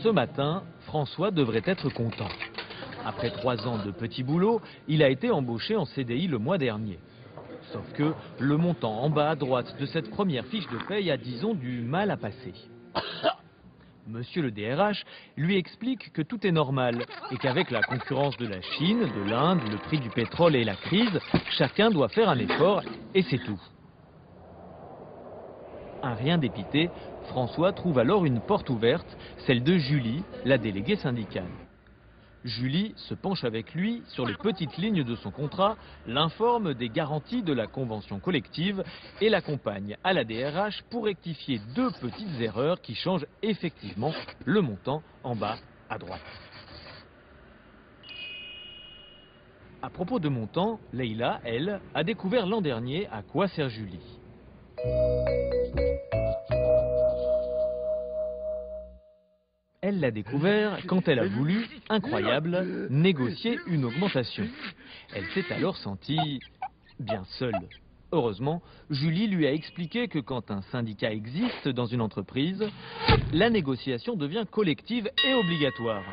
Ce matin, François devrait être content. Après 3 ans de petit boulot, il a été embauché en CDI le mois dernier. Sauf que le montant en bas à droite de cette première fiche de paye a, disons, du mal à passer. Monsieur le DRH lui explique que tout est normal et qu'avec la concurrence de la Chine, de l'Inde, le prix du pétrole et la crise, chacun doit faire un effort et c'est tout. Un rien dépité, François trouve alors une porte ouverte, celle de Julie, la déléguée syndicale. Julie se penche avec lui sur les petites lignes de son contrat, l'informe des garanties de la convention collective et l'accompagne à la DRH pour rectifier 2 petites erreurs qui changent effectivement le montant en bas à droite. À propos de montant, Leïla, elle, a découvert l'an dernier à quoi sert Julie. Elle l'a découvert quand elle a voulu, incroyable, négocier une augmentation. Elle s'est alors sentie bien seule. Heureusement, Julie lui a expliqué que quand un syndicat existe dans une entreprise, la négociation devient collective et obligatoire.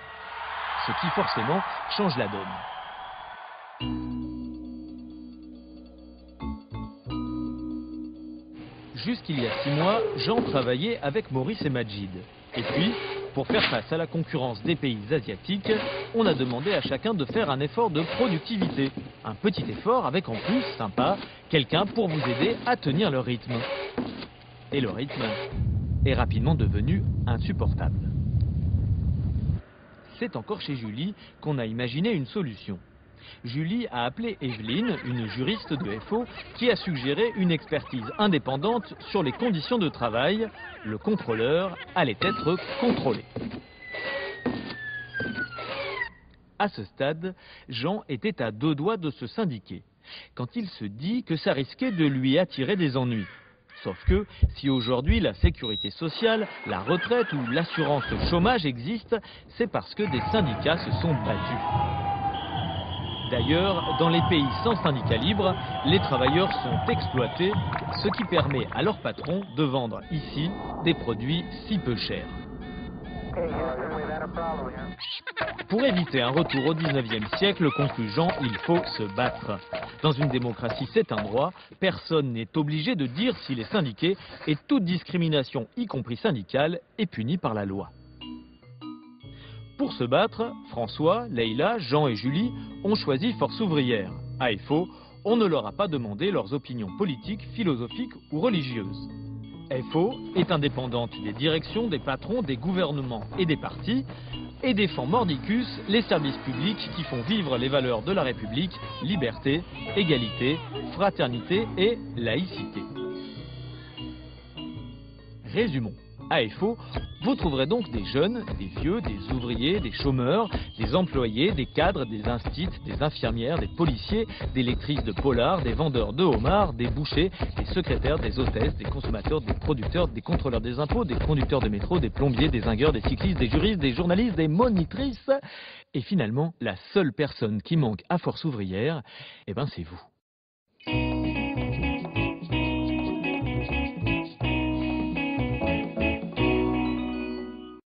Ce qui forcément change la donne. Jusqu'il y a 6 mois, Jean travaillait avec Maurice et Majid. Et puis, pour faire face à la concurrence des pays asiatiques, on a demandé à chacun de faire un effort de productivité. Un petit effort avec en plus, sympa, quelqu'un pour vous aider à tenir le rythme. Et le rythme est rapidement devenu insupportable. C'est encore chez Julie qu'on a imaginé une solution. Julie a appelé Evelyne, une juriste de FO, qui a suggéré une expertise indépendante sur les conditions de travail. Le contrôleur allait être contrôlé. À ce stade, Jean était à 2 doigts de se syndiquer, quand il se dit que ça risquait de lui attirer des ennuis. Sauf que, si aujourd'hui la sécurité sociale, la retraite ou l'assurance chômage existent, c'est parce que des syndicats se sont battus. D'ailleurs, dans les pays sans syndicat libre, les travailleurs sont exploités, ce qui permet à leurs patrons de vendre ici des produits si peu chers. Pour éviter un retour au 19e siècle, conclut Jean, il faut se battre. Dans une démocratie, c'est un droit. Personne n'est obligé de dire s'il est syndiqué et toute discrimination, y compris syndicale, est punie par la loi. Pour se battre, François, Leïla, Jean et Julie ont choisi Force ouvrière. À FO, on ne leur a pas demandé leurs opinions politiques, philosophiques ou religieuses. FO est indépendante des directions, des patrons, des gouvernements et des partis et défend mordicus les services publics qui font vivre les valeurs de la République, liberté, égalité, fraternité et laïcité. Résumons. À FO, vous trouverez donc des jeunes, des vieux, des ouvriers, des chômeurs, des employés, des cadres, des instits, des infirmières, des policiers, des lectrices de polar, des vendeurs de homards, des bouchers, des secrétaires, des hôtesses, des consommateurs, des producteurs, des contrôleurs des impôts, des conducteurs de métro, des plombiers, des zingueurs, des cyclistes, des juristes, des journalistes, des monitrices. Et finalement, la seule personne qui manque à Force ouvrière, eh ben c'est vous.